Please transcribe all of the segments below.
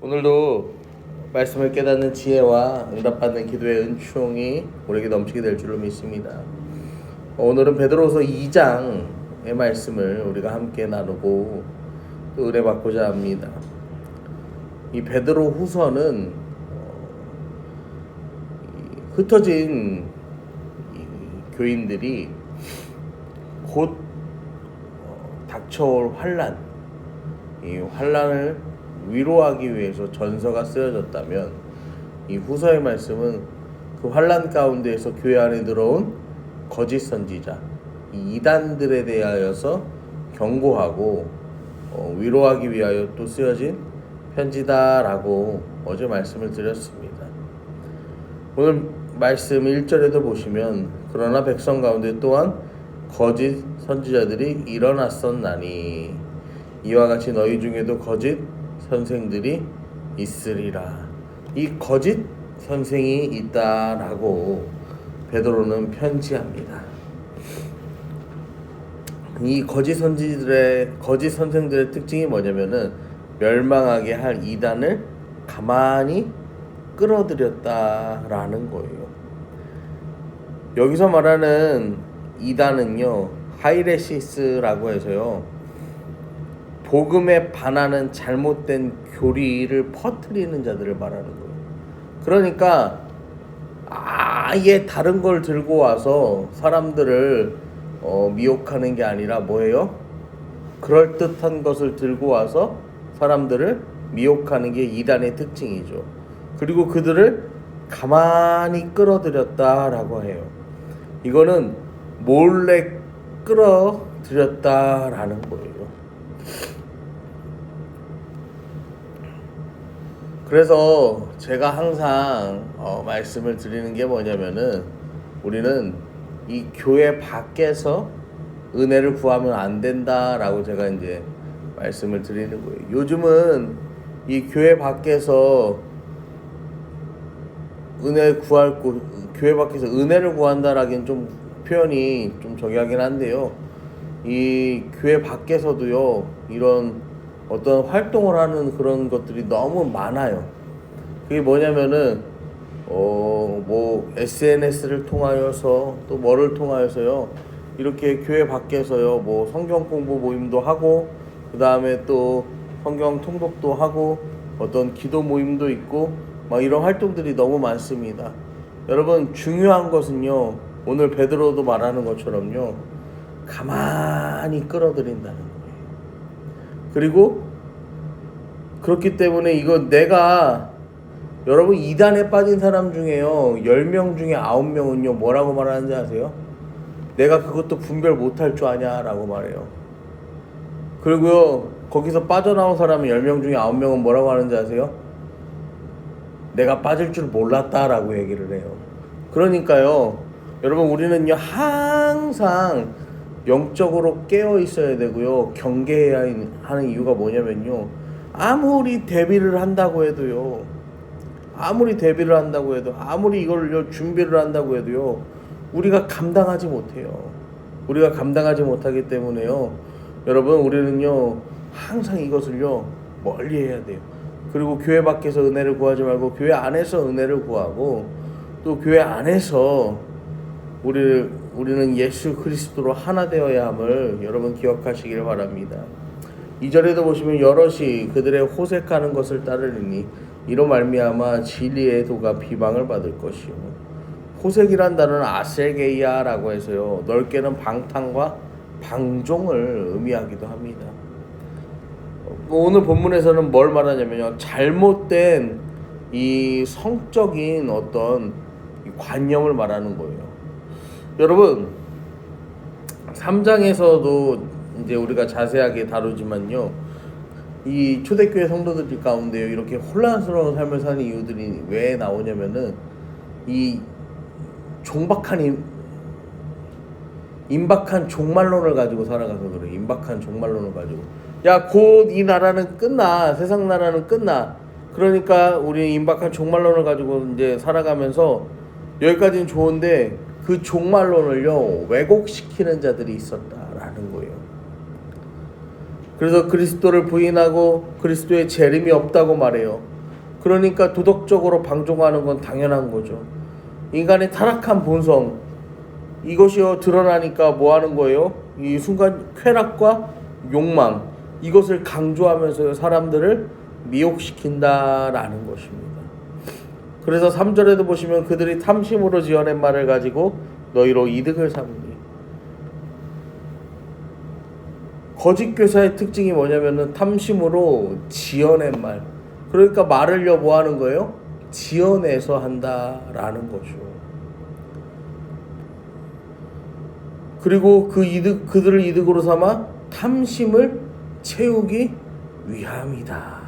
오늘도 말씀을 깨닫는 지혜와 응답받는 기도의 은총이 우리에게 넘치게 될 줄로 믿습니다. 오늘은 베드로후서 2장의 말씀을 우리가 함께 나누고 또 은혜 받고자 합니다. 이 베드로후서는 흩어진 교인들이 곧 닥쳐올 환난, 이 환난을 위로하기 위해서 전서가 쓰여졌다면, 이 후서의 말씀은 그 환난 가운데에서 교회 안에 들어온 거짓 선지자, 이 이단들에 대하여서 경고하고 위로하기 위하여 또 쓰여진 편지다라고 어제 말씀을 드렸습니다. 오늘 말씀 1절에도 보시면, 그러나 백성 가운데 또한 거짓 선지자들이 일어났었나니 이와 같이 너희 중에도 거짓 선생들이 있으리라. 이 거짓 선생이 있다라고 베드로는 편지합니다. 이 거짓 선생들의 특징이 뭐냐면은 멸망하게 할 이단을 가만히 끌어들였다라는 거예요. 여기서 말하는 이단은요, 하이레시스라고 해서요, 복음에 반하는 잘못된 교리를 퍼뜨리는 자들을 말하는 거예요. 그러니까 아예 다른 걸 들고 와서 사람들을 미혹하는 게 아니라 뭐예요? 그럴듯한 것을 들고 와서 사람들을 미혹하는 게 이단의 특징이죠. 그리고 그들을 가만히 끌어들였다라고 해요. 이거는 몰래 끌어들였다라는 거예요. 그래서 제가 항상 말씀을 드리는 게 뭐냐면은, 우리는 이 교회 밖에서 은혜를 구하면 안 된다라고 제가 이제 말씀을 드리는 거예요. 요즘은 이 교회 밖에서 교회 밖에서 은혜를 구한다라기엔 좀 표현이 좀 저기 하긴 한데요. 이 교회 밖에서도요, 이런 어떤 활동을 하는 그런 것들이 너무 많아요. 그게 뭐냐면은 SNS를 통하여서 또 뭐를 통하여서요, 이렇게 교회 밖에서요, 뭐 성경 공부 모임도 하고, 그 다음에 또 성경 통독도 하고, 어떤 기도 모임도 있고, 막 이런 활동들이 너무 많습니다. 여러분, 중요한 것은요, 오늘 베드로도 말하는 것처럼요, 가만히 끌어들인다는 거예요. 그리고 그렇기 때문에 여러분, 이단에 빠진 사람 중에요, 10명 중에 9명은요 뭐라고 말하는지 아세요? 내가 그것도 분별 못할 줄 아냐 라고 말해요. 그리고요, 거기서 빠져나온 사람은 10명 중에 9명은 뭐라고 하는지 아세요? 내가 빠질 줄 몰랐다 라고 얘기를 해요. 그러니까요, 여러분, 우리는요 항상 영적으로 깨어 있어야 되고요, 경계해야 하는 이유가 뭐냐면요, 아무리 대비를 한다고 해도요, 아무리 이걸 준비를 한다고 해도요, 우리가 감당하지 못해요. 우리가 감당하지 못하기 때문에요, 여러분, 우리는요 항상 이것을요 멀리 해야 돼요. 그리고 교회 밖에서 은혜를 구하지 말고 교회 안에서 은혜를 구하고, 또 교회 안에서 우리는 예수 그리스도로 하나 되어야 함을 여러분 기억하시길 바랍니다. 2절에도 보시면, 여럿이 그들의 호색하는 것을 따르리니 이로 말미암아 진리의 도가 비방을 받을 것이요. 호색이란 단어는 아셀게이아라고 해서요, 넓게는 방탕과 방종을 의미하기도 합니다. 오늘 본문에서는 뭘 말하냐면요, 잘못된 이 성적인 어떤 관념을 말하는 거예요. 여러분, 3장에서도 이제 우리가 자세하게 다루지만요, 이 초대교회 성도들 가운데요, 이렇게 혼란스러운 삶을 사는 이유들이 왜 나오냐면은, 이 임박한 종말론을 가지고 살아가서 그래요. 임박한 종말론을 가지고, 야, 곧 이 나라는 끝나, 세상 나라는 끝나, 그러니까 우리 임박한 종말론을 가지고 이제 살아가면서 여기까지는 좋은데 그 종말론을요 왜곡시키는 자들이 있었다라는 거예요. 그래서 그리스도를 부인하고 그리스도의 재림이 없다고 말해요. 그러니까 도덕적으로 방종하는 건 당연한 거죠. 인간의 타락한 본성, 이것이요 드러나니까 뭐 하는 거예요? 이 순간 쾌락과 욕망, 이것을 강조하면서 사람들을 미혹시킨다라는 것입니다. 그래서 3절에도 보시면 그들이 탐심으로 지어낸 말을 가지고 너희로 이득을 삼으니, 거짓 교사의 특징이 뭐냐면은 탐심으로 지어낸 말, 그러니까 말을요 뭐 하는 거예요? 지어내서 한다라는 거죠. 그리고 그들을 이득으로 삼아 탐심을 채우기 위함이다.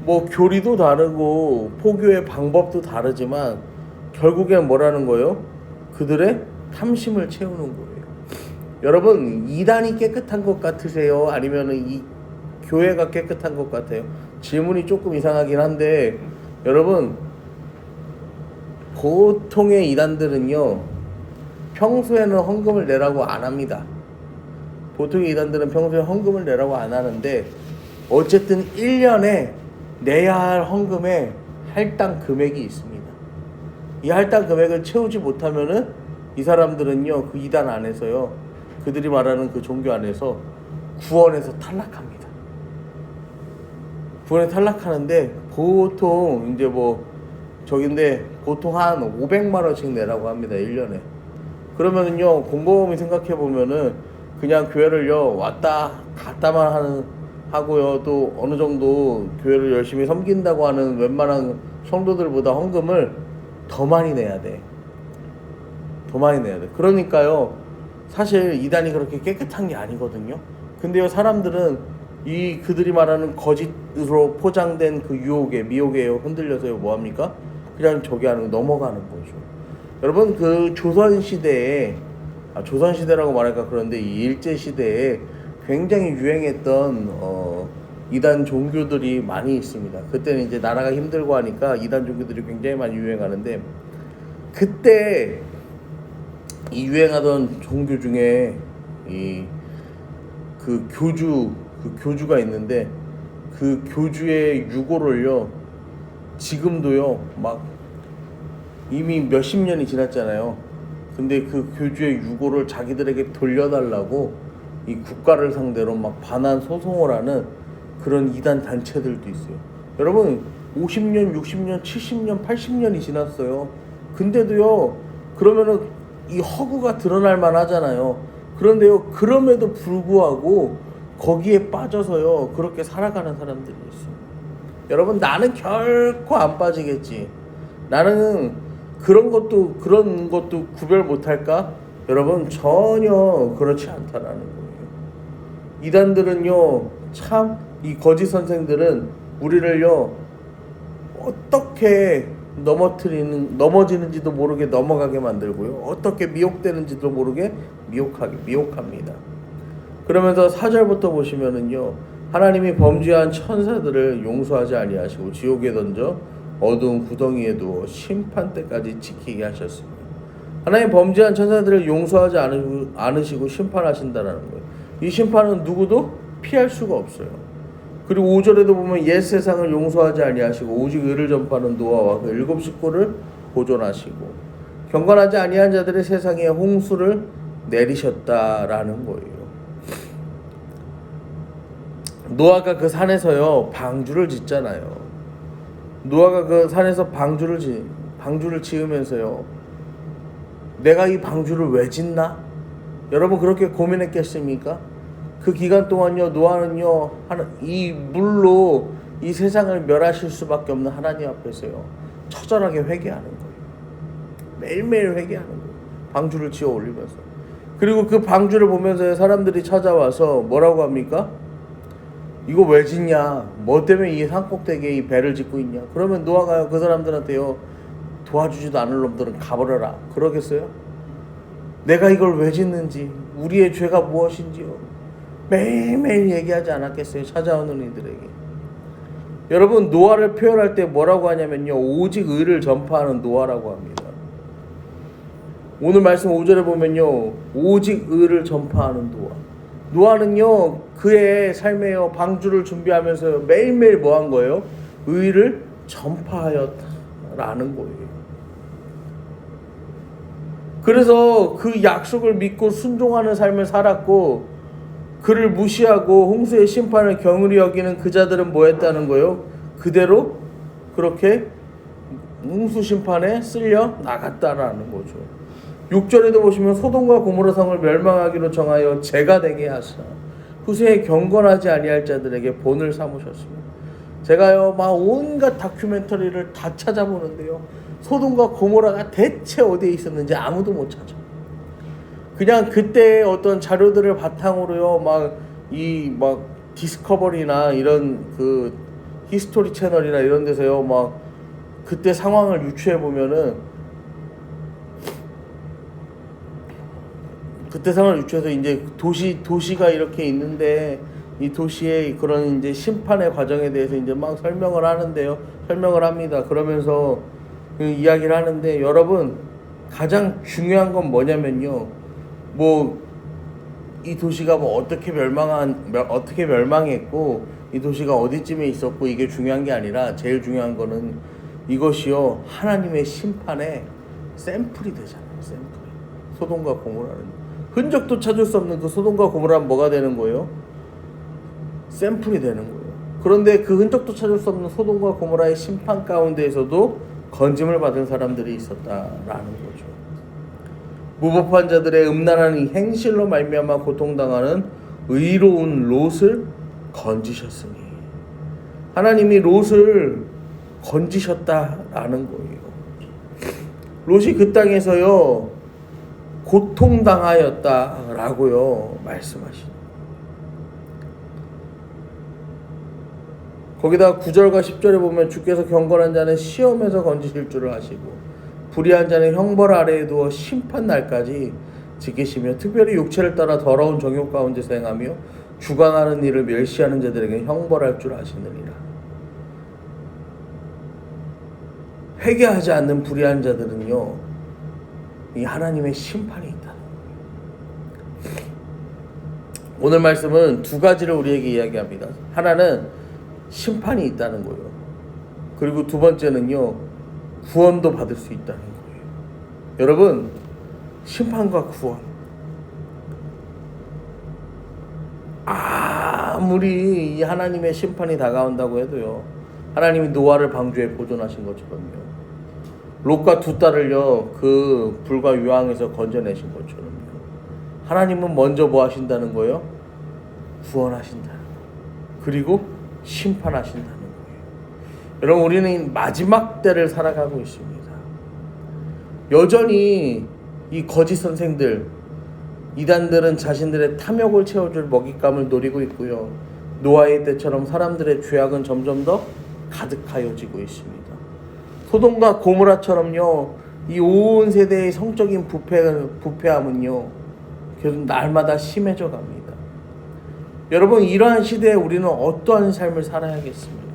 교리도 다르고 포교의 방법도 다르지만 결국엔 뭐라는 거예요? 그들의 탐심을 채우는 거예요. 여러분, 이단이 깨끗한 것 같으세요? 아니면 이 교회가 깨끗한 것 같아요? 질문이 조금 이상하긴 한데, 여러분, 보통의 이단들은요 평소에는 헌금을 내라고 안 합니다. 보통의 이단들은 평소에 헌금을 내라고 안 하는데, 어쨌든 1년에 내야 할 헌금의 할당 금액이 있습니다. 이 할당 금액을 채우지 못하면은 이 사람들은요 그 이단 안에서요, 그들이 말하는 그 종교 안에서 구원에서 탈락합니다. 구원에 탈락하는데, 보통 이제 보통 한 500만 원씩 내라고 합니다. 1년에. 그러면은요 곰곰이 생각해 보면은 그냥 교회를요 왔다 갔다만 하고요, 또 어느 정도 교회를 열심히 섬긴다고 하는 웬만한 성도들보다 헌금을 더 많이 내야 돼. 그러니까요 사실 이단이 그렇게 깨끗한 게 아니거든요. 근데요 사람들은 그들이 말하는 거짓으로 포장된 그 유혹에, 미혹에 흔들려서요 뭐합니까? 그냥 저기 하는 넘어가는 거죠. 여러분, 그 조선시대에, 조선시대라고 말할까 그런데 이 일제시대에 굉장히 유행했던 이단 종교들이 많이 있습니다. 그때는 이제 나라가 힘들고 하니까 이단 종교들이 굉장히 많이 유행하는데, 그때 이 유행하던 종교 중에 그 교주가 있는데, 그 교주의 유고를요 지금도요 막 이미 몇십 년이 지났잖아요. 근데 그 교주의 유고를 자기들에게 돌려달라고 이 국가를 상대로 막 반환 소송을 하는 그런 이단 단체들도 있어요. 여러분, 50년, 60년, 70년, 80년이 지났어요. 근데도요 그러면은 이 허구가 드러날 만하잖아요. 그런데요 그럼에도 불구하고 거기에 빠져서요 그렇게 살아가는 사람들이 있어요. 여러분, 나는 결코 안 빠지겠지, 나는 그런 것도 구별 못할까? 여러분, 전혀 그렇지 않다라는 거예요. 이단들은요 참, 이 거짓 선생들은 우리를요 어떻게 넘어지는지도 모르게 넘어가게 만들고요, 어떻게 미혹되는지도 모르게 미혹합니다. 그러면서 4절부터 보시면은요, 하나님이 범죄한 천사들을 용서하지 아니하시고 지옥에 던져 어두운 구덩이에 두어 심판 때까지 지키게 하셨습니다. 하나님 범죄한 천사들을 용서하지 않으시고 심판하신다는 거예요. 이 심판은 누구도 피할 수가 없어요. 그리고 5절에도 보면 옛 세상을 용서하지 아니하시고 오직 의를 전파하는 노아와 그 7 식구를 보존하시고 경건하지 아니한 자들의 세상에 홍수를 내리셨다라는 거예요. 노아가 그 산에서요 방주를 짓잖아요. 노아가 그 산에서 방주를 지으면서요, 내가 이 방주를 왜 짓나? 여러분, 그렇게 고민했겠습니까? 그 기간 동안요 노아는요 이 물로 이 세상을 멸하실 수밖에 없는 하나님 앞에서요 처절하게 회개하는 거예요. 매일매일 회개하는 거예요. 방주를 지어 올리면서. 그리고 그 방주를 보면서 사람들이 찾아와서 뭐라고 합니까? 이거 왜 짓냐? 뭐 때문에 이 산꼭대기에 이 배를 짓고 있냐? 그러면 노아가 그 사람들한테요, 도와주지도 않을 놈들은 가버려라 그러겠어요? 내가 이걸 왜 짓는지, 우리의 죄가 무엇인지요 매일매일 얘기하지 않았겠어요? 찾아오는 이들에게. 여러분, 노아를 표현할 때 뭐라고 하냐면요, 오직 의를 전파하는 노아라고 합니다. 오늘 말씀 5절에 보면요, 오직 의를 전파하는 노아. 노아는요 그의 삶에요 방주를 준비하면서 매일매일 뭐 한 거예요? 의를 전파하였다라는 거예요. 그래서 그 약속을 믿고 순종하는 삶을 살았고, 그를 무시하고 홍수의 심판을 경홀히 여기는 그 자들은 뭐 했다는 거예요? 그대로 그렇게 홍수 심판에 쓸려 나갔다라는 거죠. 6절에도 보시면 소돔과 고모라 성을 멸망하기로 정하여 재가 되게 하사 후세에 경건하지 아니할 자들에게 본을 삼으셨습니다. 제가요 막 온갖 다큐멘터리를 다 찾아보는데요, 소돔과 고모라가 대체 어디에 있었는지 아무도 못 찾아. 그냥 그때 어떤 자료들을 바탕으로요 막 디스커버리나 이런 그 히스토리 채널이나 이런 데서요 막 그때 상황을 유추해 보면은, 그때 상황을 유추해서 이제 도시가 이렇게 있는데 이 도시의 그런 이제 심판의 과정에 대해서 이제 막 설명을 합니다. 그러면서 그 이야기를 하는데, 여러분 가장 중요한 건 뭐냐면요, 뭐 이 도시가 뭐 어떻게 멸망했고 이 도시가 어디쯤에 있었고 이게 중요한 게 아니라, 제일 중요한 거는 이것이요 하나님의 심판의 샘플이 되잖아요. 샘플. 소돔과 고모라는 흔적도 찾을 수 없는 그 소돔과 고모라는 뭐가 되는 거예요? 샘플이 되는 거예요. 그런데 그 흔적도 찾을 수 없는 소돔과 고모라의 심판 가운데에서도 건짐을 받은 사람들이 있었다라는 거죠. 무법한 자들의 음란한 이 행실로 말미암아 고통당하는 의로운 롯을 건지셨으니, 하나님이 롯을 건지셨다라는 거예요. 롯이 그 땅에서요 고통당하였다라고요 말씀하시죠. 거기다 9절과 10절에 보면, 주께서 경건한 자는 시험에서 건지실 줄을 아시고 불의한 자는 형벌 아래에 두어 심판 날까지 지키시며 특별히 육체를 따라 더러운 정욕 가운데서 행하며 주관하는 일을 멸시하는 자들에게 형벌할 줄 아시느니라. 회개하지 않는 불의한 자들은요 이 하나님의 심판이 있다는 거예요. 오늘 말씀은 두 가지를 우리에게 이야기합니다. 하나는 심판이 있다는 거예요. 그리고 두 번째는요 구원도 받을 수 있다는 거예요. 여러분, 심판과 구원, 아무리 이 하나님의 심판이 다가온다고 해도요, 하나님이 노아를 방주에 보존하신 것처럼요, 롯과 두 딸을요 그 불과 유황에서 건져내신 것처럼요, 하나님은 먼저 뭐 하신다는 거예요? 구원하신다는 거예요. 그리고 심판하신다는 거예요. 여러분, 우리는 마지막 때를 살아가고 있습니다. 여전히 이 거짓 선생들, 이단들은 자신들의 탐욕을 채워줄 먹잇감을 노리고 있고요, 노아의 때처럼 사람들의 죄악은 점점 더 가득하여지고 있습니다. 소돔과 고모라처럼요 이 온 세대의 성적인 부패함은요 계속 날마다 심해져 갑니다. 여러분, 이러한 시대에 우리는 어떠한 삶을 살아야겠습니까?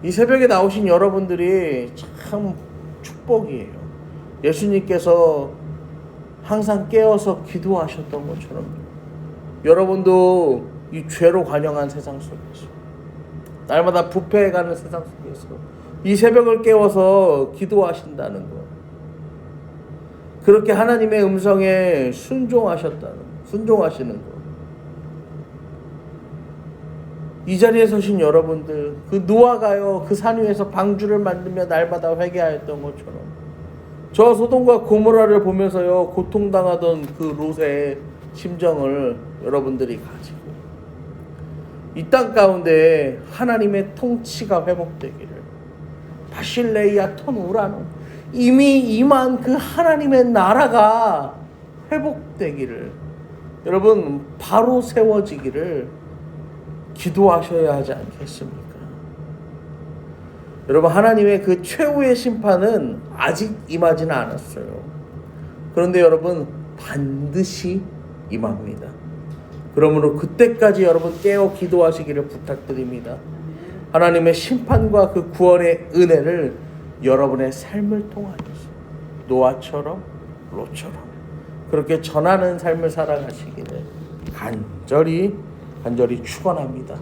이 새벽에 나오신 여러분들이 참 축복이에요. 예수님께서 항상 깨어서 기도하셨던 것처럼 여러분도 이 죄로 관영한 세상 속에서, 날마다 부패해가는 세상 속에서 이 새벽을 깨워서 기도하신다는 것, 그렇게 하나님의 음성에 순종하시는 것, 이 자리에 서신 여러분들, 그 노아가요 그 산 위에서 방주를 만들며 날마다 회개하였던 것처럼 저 소돔과 고모라를 보면서요 고통당하던 그 롯의 심정을 여러분들이 가지고 이 땅 가운데 하나님의 통치가 회복되기를, 바실레이아 톤 우라노, 이미 임한 그 하나님의 나라가 회복되기를, 여러분 바로 세워지기를 기도하셔야 하지 않겠습니까? 여러분, 하나님의 그 최후의 심판은 아직 임하지는 않았어요. 그런데 여러분 반드시 임합니다. 그러므로 그때까지 여러분 깨어 기도하시기를 부탁드립니다. 하나님의 심판과 그 구원의 은혜를 여러분의 삶을 통하여서 노아처럼 롯처럼 그렇게 전하는 삶을 살아가시기를 간절히 축원합니다.